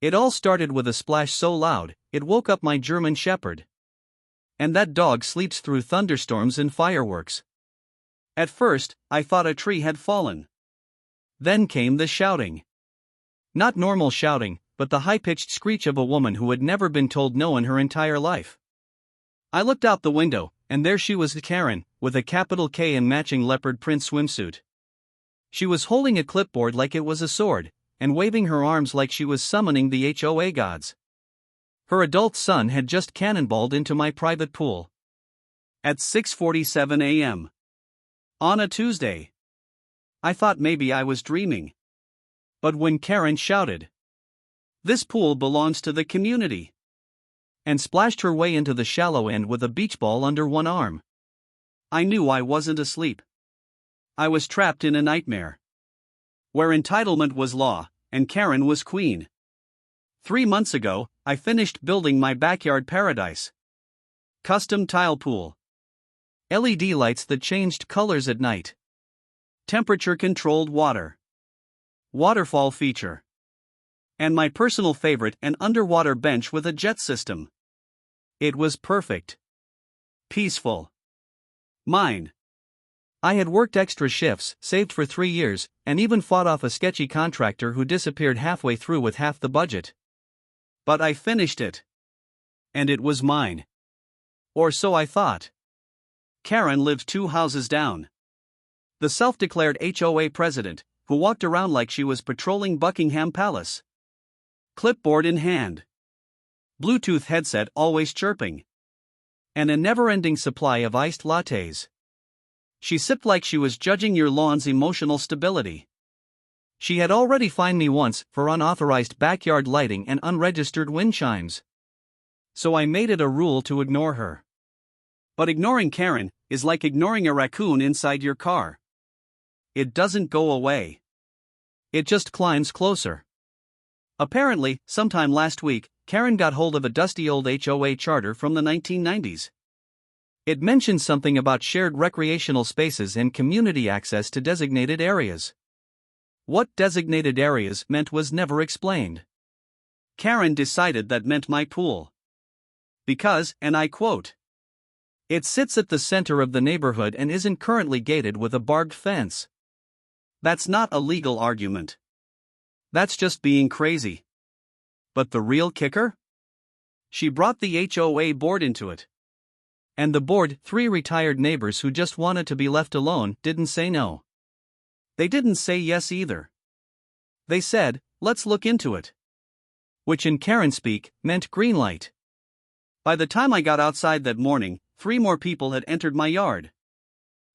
It all started with a splash so loud, it woke up my German Shepherd. And that dog sleeps through thunderstorms and fireworks. At first, I thought a tree had fallen. Then came the shouting. Not normal shouting, but the high-pitched screech of a woman who had never been told no in her entire life. I looked out the window, and there she was, Karen, with a capital K and matching leopard print swimsuit. She was holding a clipboard like it was a sword, and waving her arms like she was summoning the HOA gods. Her adult son had just cannonballed into my private pool. At 6:47 a.m. on a Tuesday. I thought maybe I was dreaming. But when Karen shouted, "This pool belongs to the community," and splashed her way into the shallow end with a beach ball under one arm, I knew I wasn't asleep. I was trapped in a nightmare where entitlement was law, and Karen was queen. 3 months ago, I finished building my backyard paradise. Custom tile pool. LED lights that changed colors at night. Temperature-controlled water. Waterfall feature. And my personal favorite, an underwater bench with a jet system. It was perfect. Peaceful. Mine. I had worked extra shifts, saved for 3 years, and even fought off a sketchy contractor who disappeared halfway through with half the budget. But I finished it. And it was mine. Or so I thought. Karen lived 2 houses down. The self-declared HOA president, who walked around like she was patrolling Buckingham Palace. Clipboard in hand. Bluetooth headset always chirping. And a never-ending supply of iced lattes. She sipped like she was judging your lawn's emotional stability. She had already fined me once for unauthorized backyard lighting and unregistered wind chimes. So I made it a rule to ignore her. But ignoring Karen is like ignoring a raccoon inside your car. It doesn't go away. It just climbs closer. Apparently, sometime last week, Karen got hold of a dusty old HOA charter from the 1990s. It mentioned something about shared recreational spaces and community access to designated areas. What designated areas meant was never explained. Karen decided that meant my pool. Because, and I quote, "It sits at the center of the neighborhood and isn't currently gated with a barbed fence." That's not a legal argument. That's just being crazy. But the real kicker? She brought the HOA board into it. And the board, 3 retired neighbors who just wanted to be left alone, didn't say no. They didn't say yes either. They said, "Let's look into it." Which in Karen speak, meant green light. By the time I got outside that morning, 3 more people had entered my yard.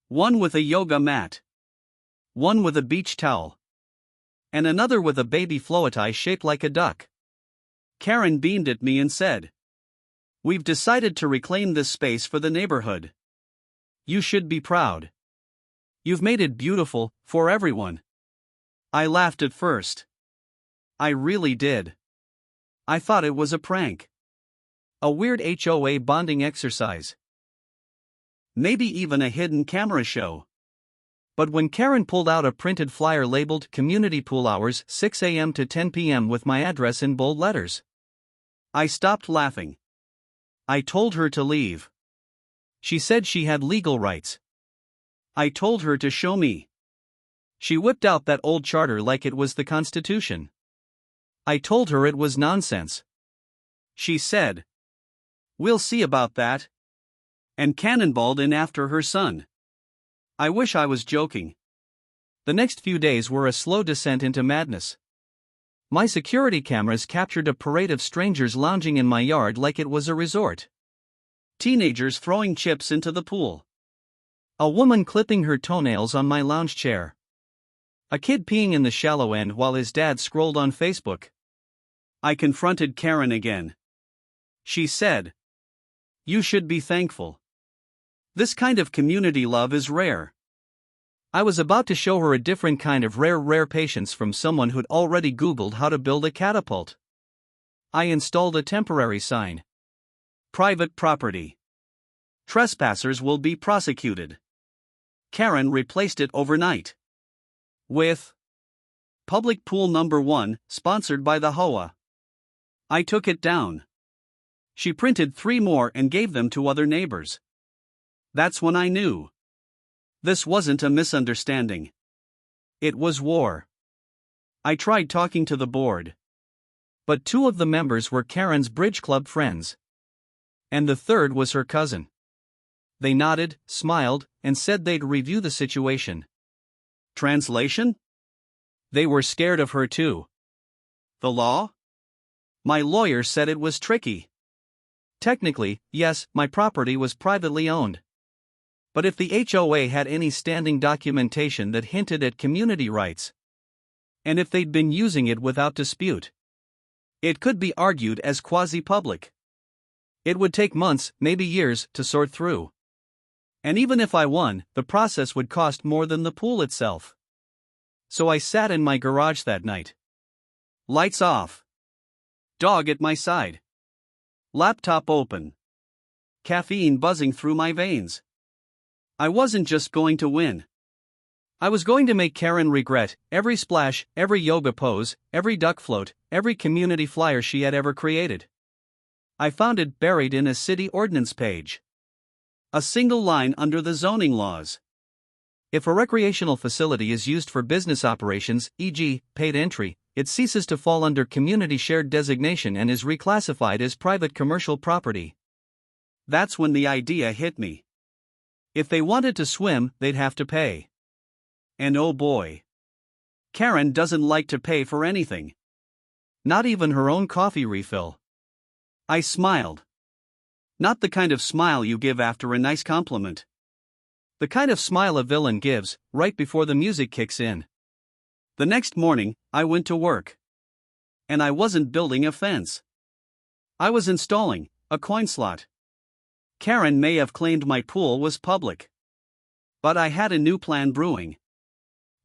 One with a yoga mat. One with a beach towel. And another with a baby floatie shaped like a duck. Karen beamed at me and said, "We've decided to reclaim this space for the neighborhood. You should be proud. You've made it beautiful, for everyone." I laughed at first. I really did. I thought it was a prank. A weird HOA bonding exercise. Maybe even a hidden camera show. But when Karen pulled out a printed flyer labeled "Community Pool Hours 6 a.m. to 10 p.m. with my address in bold letters, I stopped laughing. I told her to leave. She said she had legal rights. I told her to show me. She whipped out that old charter like it was the Constitution. I told her it was nonsense. She said, "We'll see about that," and cannonballed in after her son. I wish I was joking. The next few days were a slow descent into madness. My security cameras captured a parade of strangers lounging in my yard like it was a resort. Teenagers throwing chips into the pool. A woman clipping her toenails on my lounge chair. A kid peeing in the shallow end while his dad scrolled on Facebook. I confronted Karen again. She said, "You should be thankful. This kind of community love is rare." I was about to show her a different kind of rare patience from someone who'd already Googled how to build a catapult. I installed a temporary sign. Private property. Trespassers will be prosecuted. Karen replaced it overnight. With Public Pool Number 1, sponsored by the HOA. I took it down. She printed 3 more and gave them to other neighbors. That's when I knew. This wasn't a misunderstanding. It was war. I tried talking to the board. But 2 of the members were Karen's bridge club friends. And the third was her cousin. They nodded, smiled, and said they'd review the situation. Translation? They were scared of her too. The law? My lawyer said it was tricky. Technically, yes, my property was privately owned. But if the HOA had any standing documentation that hinted at community rights, and if they'd been using it without dispute, it could be argued as quasi-public. It would take months, maybe years, to sort through. And even if I won, the process would cost more than the pool itself. So I sat in my garage that night. Lights off. Dog at my side. Laptop open. Caffeine buzzing through my veins. I wasn't just going to win. I was going to make Karen regret every splash, every yoga pose, every duck float, every community flyer she had ever created. I found it buried in a city ordinance page. A single line under the zoning laws. If a recreational facility is used for business operations, e.g., paid entry, it ceases to fall under community shared designation and is reclassified as private commercial property. That's when the idea hit me. If they wanted to swim, they'd have to pay. And oh boy. Karen doesn't like to pay for anything. Not even her own coffee refill. I smiled. Not the kind of smile you give after a nice compliment. The kind of smile a villain gives, right before the music kicks in. The next morning, I went to work. And I wasn't building a fence. I was installing a coin slot. Karen may have claimed my pool was public. But I had a new plan brewing.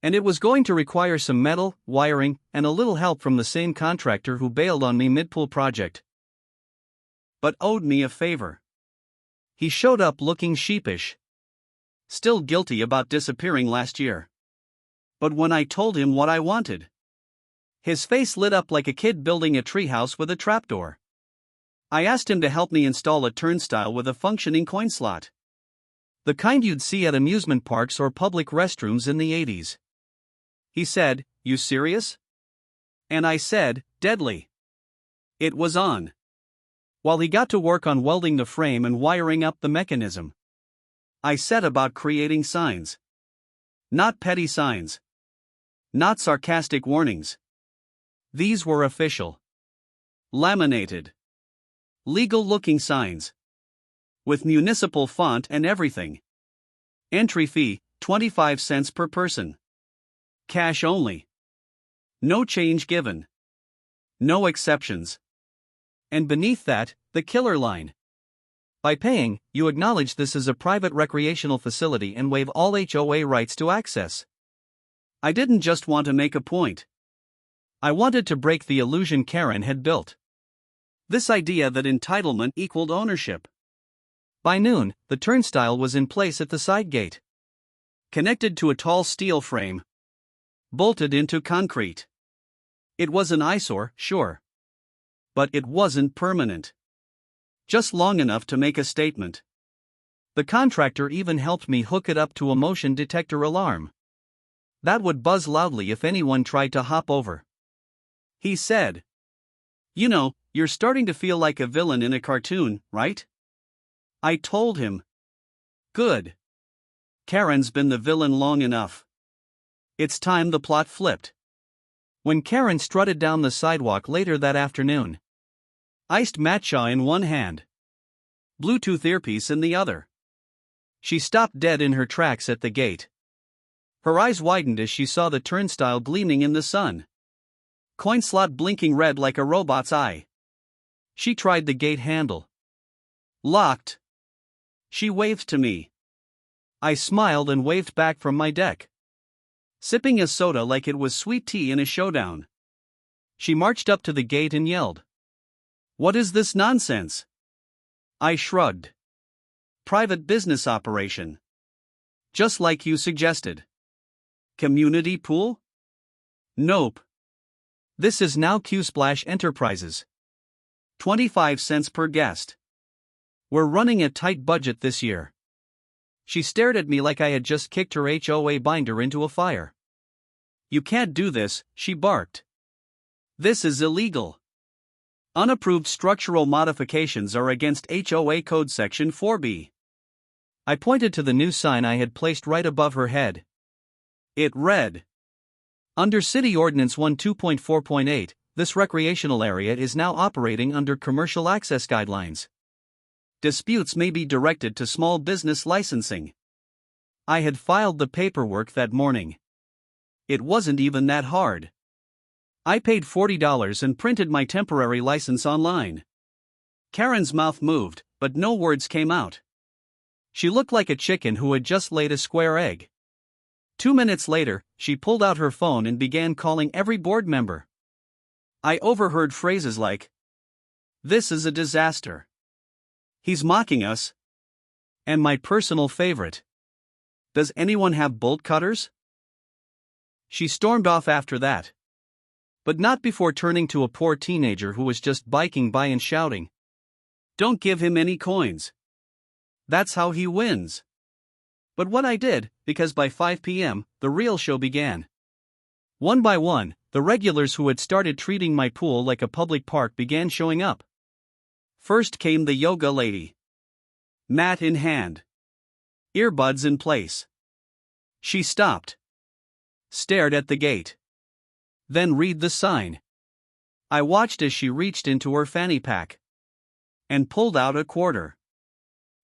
And it was going to require some metal, wiring, and a little help from the same contractor who bailed on me mid-pool project. But owed me a favor. He showed up looking sheepish. Still guilty about disappearing last year. But when I told him what I wanted, his face lit up like a kid building a treehouse with a trapdoor. I asked him to help me install a turnstile with a functioning coin slot. The kind you'd see at amusement parks or public restrooms in the 80s. He said, "You serious?" And I said, "Deadly." It was on. While he got to work on welding the frame and wiring up the mechanism, I set about creating signs. Not petty signs. Not sarcastic warnings. These were official. Laminated. Legal-looking signs. With municipal font and everything. Entry fee, 25 cents per person. Cash only. No change given. No exceptions. And beneath that, the killer line. By paying, you acknowledge this is a private recreational facility and waive all HOA rights to access. I didn't just want to make a point. I wanted to break the illusion Karen had built. This idea that entitlement equaled ownership. By noon, the turnstile was in place at the side gate. Connected to a tall steel frame. Bolted into concrete. It was an eyesore, sure. But it wasn't permanent. Just long enough to make a statement. The contractor even helped me hook it up to a motion detector alarm. That would buzz loudly if anyone tried to hop over. He said, "You know, you're starting to feel like a villain in a cartoon, right?" I told him. Good. Karen's been the villain long enough. It's time the plot flipped. When Karen strutted down the sidewalk later that afternoon, iced matcha in one hand, Bluetooth earpiece in the other, she stopped dead in her tracks at the gate. Her eyes widened as she saw the turnstile gleaming in the sun. Coin slot blinking red like a robot's eye. She tried the gate handle. Locked. She waved to me. I smiled and waved back from my deck. Sipping a soda like it was sweet tea in a showdown. She marched up to the gate and yelled, "What is this nonsense?" I shrugged. Private business operation. Just like you suggested. Community pool? Nope. This is now Q-Splash Enterprises. 25 cents per guest. We're running a tight budget this year. She stared at me like I had just kicked her HOA binder into a fire. You can't do this, she barked. This is illegal. Unapproved structural modifications are against HOA Code Section 4B. I pointed to the new sign I had placed right above her head. It read, under City Ordinance 12.4.8, this recreational area is now operating under commercial access guidelines. Disputes may be directed to small business licensing. I had filed the paperwork that morning. It wasn't even that hard. I paid $40 and printed my temporary license online. Karen's mouth moved, but no words came out. She looked like a chicken who had just laid a square egg. 2 minutes later, she pulled out her phone and began calling every board member. I overheard phrases like, "This is a disaster. He's mocking us." And my personal favorite, "Does anyone have bolt cutters?" She stormed off after that. But not before turning to a poor teenager who was just biking by and shouting, "Don't give him any coins. That's how he wins." But what I did, because by 5 p.m., the real show began. One by one, the regulars who had started treating my pool like a public park began showing up. First came the yoga lady. Mat in hand. Earbuds in place. She stopped. Stared at the gate. Then read the sign. I watched as she reached into her fanny pack and pulled out a quarter.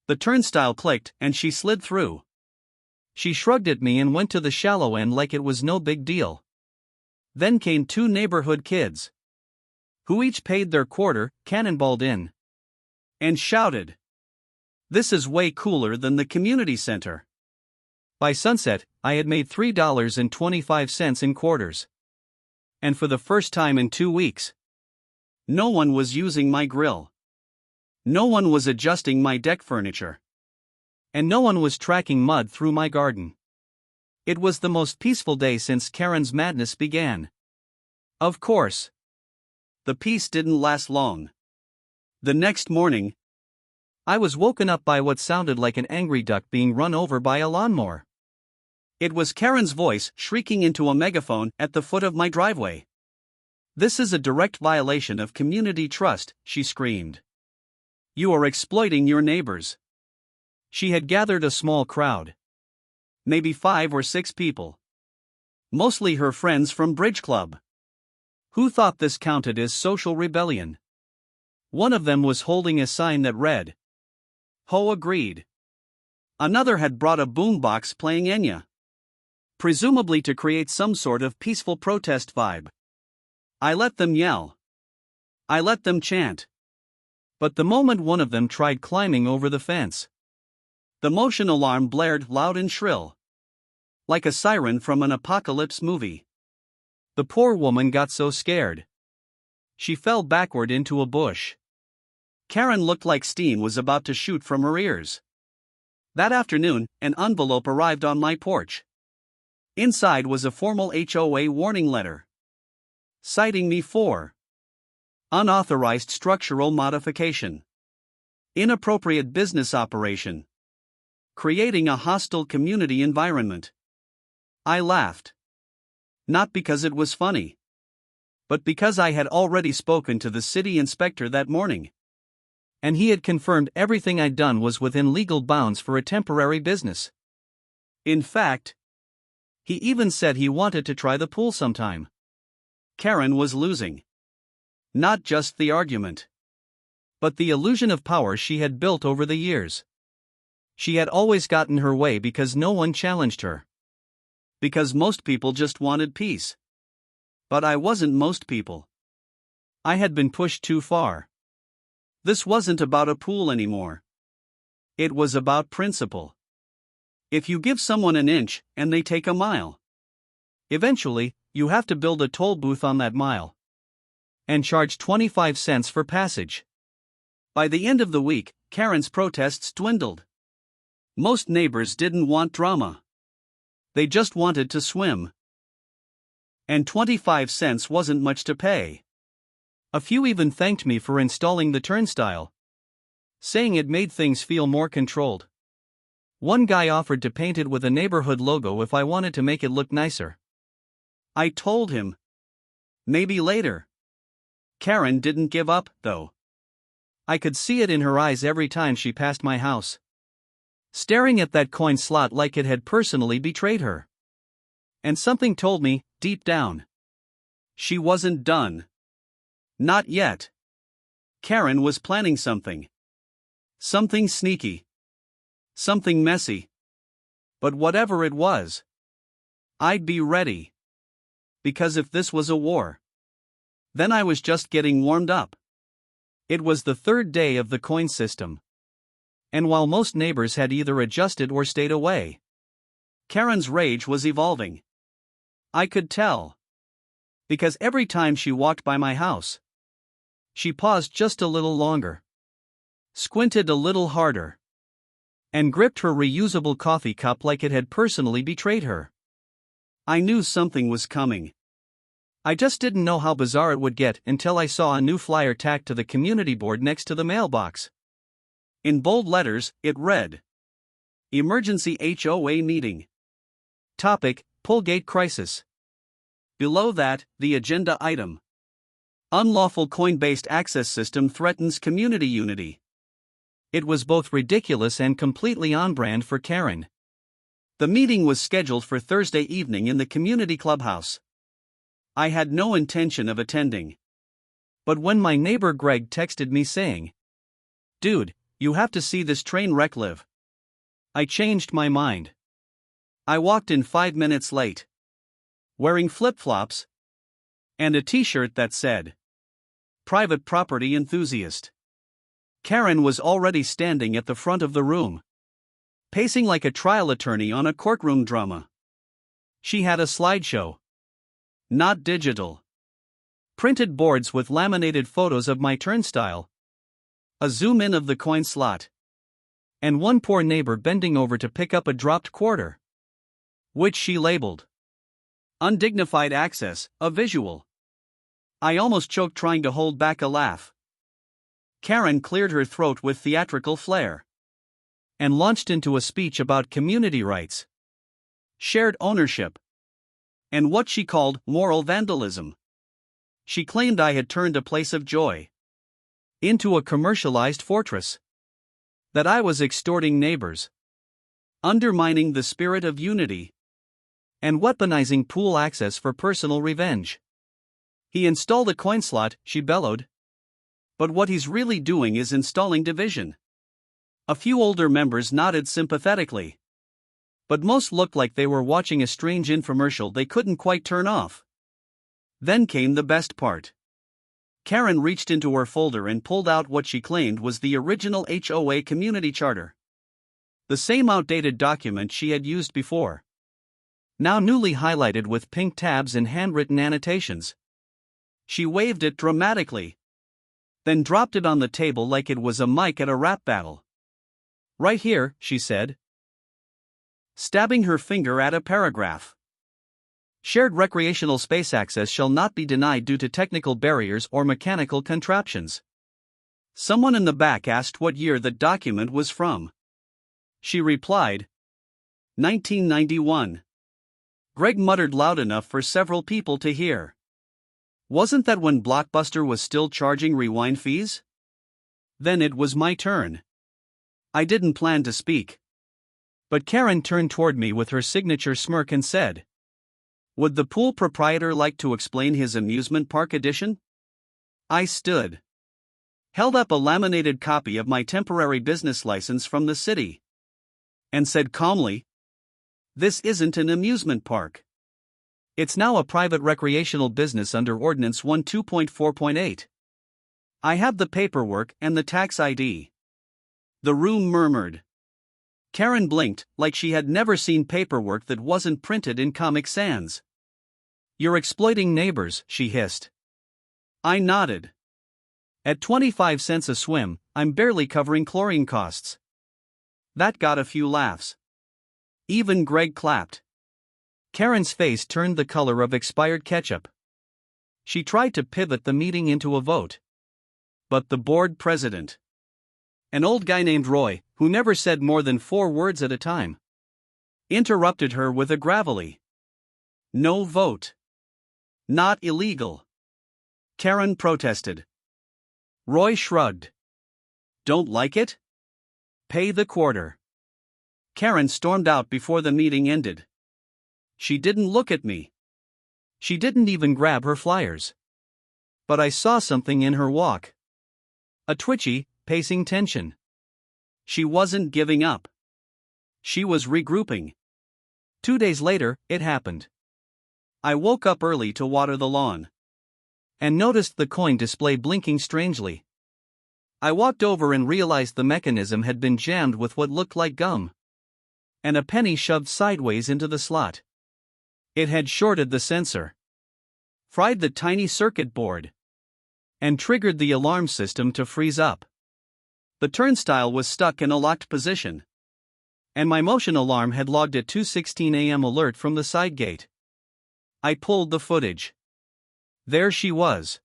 The turnstile clicked and she slid through. She shrugged at me and went to the shallow end like it was no big deal. Then came 2 neighborhood kids, who each paid their quarter, cannonballed in, and shouted, "This is way cooler than the community center." By sunset, I had made $3.25 in quarters. And for the first time in 2 weeks, no one was using my grill. No one was adjusting my deck furniture. And no one was tracking mud through my garden. It was the most peaceful day since Karen's madness began. Of course, the peace didn't last long. The next morning, I was woken up by what sounded like an angry duck being run over by a lawnmower. It was Karen's voice shrieking into a megaphone at the foot of my driveway. "This is a direct violation of community trust," she screamed. "You are exploiting your neighbors." She had gathered a small crowd. Maybe 5 or 6 people. Mostly her friends from Bridge Club. Who thought this counted as social rebellion? One of them was holding a sign that read, "HOA agreed." Another had brought a boombox playing Enya, presumably to create some sort of peaceful protest vibe. I let them yell. I let them chant. But the moment one of them tried climbing over the fence, the motion alarm blared loud and shrill, like a siren from an apocalypse movie. The poor woman got so scared, she fell backward into a bush. Karen looked like steam was about to shoot from her ears. That afternoon, an envelope arrived on my porch. Inside was a formal HOA warning letter, citing me for unauthorized structural modification, inappropriate business operation, creating a hostile community environment. I laughed. Not because it was funny, but because I had already spoken to the city inspector that morning, and he had confirmed everything I'd done was within legal bounds for a temporary business. In fact, he even said he wanted to try the pool sometime. Karen was losing. Not just the argument, but the illusion of power she had built over the years. She had always gotten her way because no one challenged her. Because most people just wanted peace. But I wasn't most people. I had been pushed too far. This wasn't about a pool anymore. It was about principle. If you give someone an inch and they take a mile, eventually, you have to build a toll booth on that mile and charge 25 cents for passage. By the end of the week, Karen's protests dwindled. Most neighbors didn't want drama. They just wanted to swim. And 25 cents wasn't much to pay. A few even thanked me for installing the turnstile, saying it made things feel more controlled. One guy offered to paint it with a neighborhood logo if I wanted to make it look nicer. I told him, maybe later. Karen didn't give up, though. I could see it in her eyes every time she passed my house, staring at that coin slot like it had personally betrayed her. And something told me, deep down, she wasn't done. Not yet. Karen was planning something. Something sneaky. Something messy. But whatever it was, I'd be ready. Because if this was a war, then I was just getting warmed up. It was the third day of the coin system. And while most neighbors had either adjusted or stayed away, Karen's rage was evolving. I could tell. Because every time she walked by my house, she paused just a little longer, squinted a little harder, and gripped her reusable coffee cup like it had personally betrayed her. I knew something was coming. I just didn't know how bizarre it would get until I saw a new flyer tacked to the community board next to the mailbox. In bold letters, it read, Emergency HOA Meeting. Topic, Poolgate Crisis. Below that, the agenda item. Unlawful coin-based access system threatens community unity. It was both ridiculous and completely on brand for Karen. The meeting was scheduled for Thursday evening in the community clubhouse. I had no intention of attending. But when my neighbor Greg texted me saying, "Dude, you have to see this train wreck live," I changed my mind. I walked in 5 minutes late, wearing flip-flops and a t-shirt that said, Private Property Enthusiast. Karen was already standing at the front of the room, pacing like a trial attorney on a courtroom drama. She had a slideshow. Not digital. Printed boards with laminated photos of my turnstile. A zoom-in of the coin slot. And one poor neighbor bending over to pick up a dropped quarter, which she labeled Undignified Access, a visual. I almost choked trying to hold back a laugh. Karen cleared her throat with theatrical flair and launched into a speech about community rights, shared ownership, and what she called moral vandalism. She claimed I had turned a place of joy into a commercialized fortress, that I was extorting neighbors, undermining the spirit of unity, and weaponizing pool access for personal revenge. He installed a coin slot, she bellowed. But what he's really doing is installing division. A few older members nodded sympathetically, but most looked like they were watching a strange infomercial they couldn't quite turn off. Then came the best part. Karen reached into her folder and pulled out what she claimed was the original HOA community charter. The same outdated document she had used before, now newly highlighted with pink tabs and handwritten annotations. She waved it dramatically, then dropped it on the table like it was a mic at a rap battle. Right here, she said, stabbing her finger at a paragraph. Shared recreational space access shall not be denied due to technical barriers or mechanical contraptions. Someone in the back asked what year the document was from. She replied, 1991. Greg muttered loud enough for several people to hear. Wasn't that when Blockbuster was still charging rewind fees? Then it was my turn. I didn't plan to speak. But Karen turned toward me with her signature smirk and said, Would the pool proprietor like to explain his amusement park edition? I stood, held up a laminated copy of my temporary business license from the city, and said calmly, This isn't an amusement park. It's now a private recreational business under Ordinance 12.4.8. I have the paperwork and the tax ID. The room murmured. Karen blinked, like she had never seen paperwork that wasn't printed in Comic Sans. You're exploiting neighbors, she hissed. I nodded. At 25 cents a swim, I'm barely covering chlorine costs. That got a few laughs. Even Greg clapped. Karen's face turned the color of expired ketchup. She tried to pivot the meeting into a vote. But the board president, an old guy named Roy, who never said more than 4 words at a time, interrupted her with a gravelly, "No vote. Not illegal." Karen protested. Roy shrugged. "Don't like it? Pay the quarter." Karen stormed out before the meeting ended. She didn't look at me. She didn't even grab her flyers. But I saw something in her walk. A twitchy, pacing tension. She wasn't giving up. She was regrouping. 2 days later, it happened. I woke up early to water the lawn and noticed the coin display blinking strangely. I walked over and realized the mechanism had been jammed with what looked like gum, and a penny shoved sideways into the slot. It had shorted the sensor, fried the tiny circuit board, and triggered the alarm system to freeze up. The turnstile was stuck in a locked position, and my motion alarm had logged a 2:16 a.m. alert from the side gate. I pulled the footage. There she was.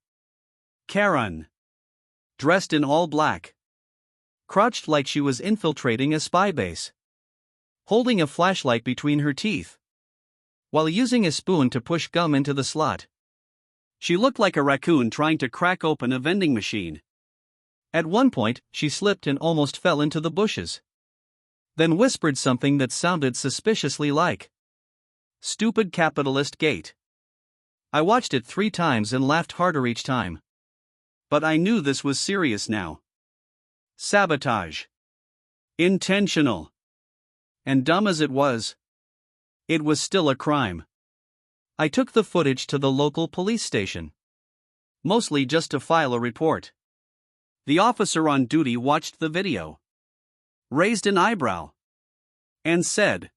Karen, dressed in all black, crouched like she was infiltrating a spy base, holding a flashlight between her teeth, while using a spoon to push gum into the slot. She looked like a raccoon trying to crack open a vending machine. At one point, she slipped and almost fell into the bushes, then whispered something that sounded suspiciously like, "Stupid capitalist gate." I watched it 3 times and laughed harder each time. But I knew this was serious now. Sabotage. Intentional. And dumb as it was still a crime. I took the footage to the local police station, mostly just to file a report. The officer on duty watched the video, raised an eyebrow, and said,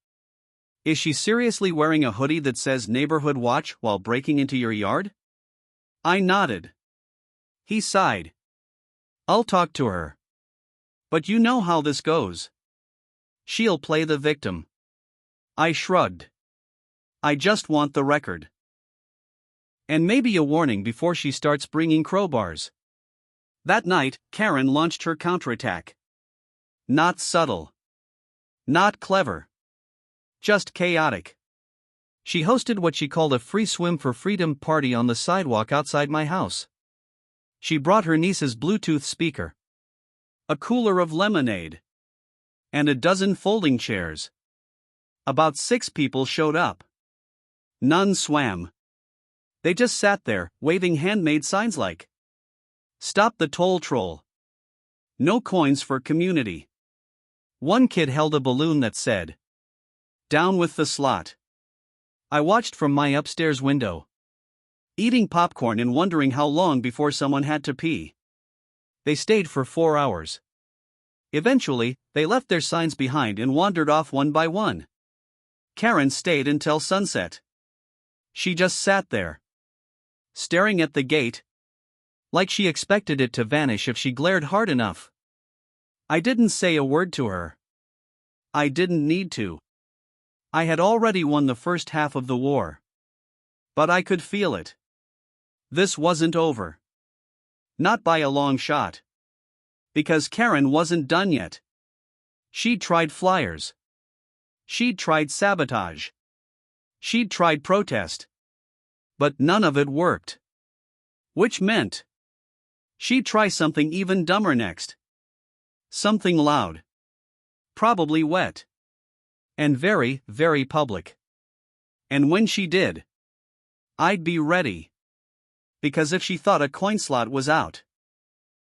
"Is she seriously wearing a hoodie that says Neighborhood Watch while breaking into your yard?" I nodded. He sighed. "I'll talk to her. But you know how this goes. She'll play the victim." I shrugged. "I just want the record. And maybe a warning before she starts bringing crowbars." That night, Karen launched her counterattack. Not subtle. Not clever. Just chaotic. She hosted what she called a free swim for freedom party on the sidewalk outside my house. She brought her niece's Bluetooth speaker, a cooler of lemonade, and a dozen folding chairs. About 6 people showed up. None swam. They just sat there, waving handmade signs like, "Stop the toll troll. No coins for community." One kid held a balloon that said, "Down with the slot." I watched from my upstairs window, eating popcorn and wondering how long before someone had to pee. They stayed for 4 hours. Eventually, they left their signs behind and wandered off one by one. Karen stayed until sunset. She just sat there, staring at the gate, like she expected it to vanish if she glared hard enough. I didn't say a word to her. I didn't need to. I had already won the first half of the war. But I could feel it. This wasn't over. Not by a long shot. Because Karen wasn't done yet. She'd tried flyers. She'd tried sabotage. She'd tried protest. But none of it worked. Which meant she'd try something even dumber next. Something loud. Probably wet. And very, very public. And when she did, I'd be ready. Because if she thought a coin slot was out,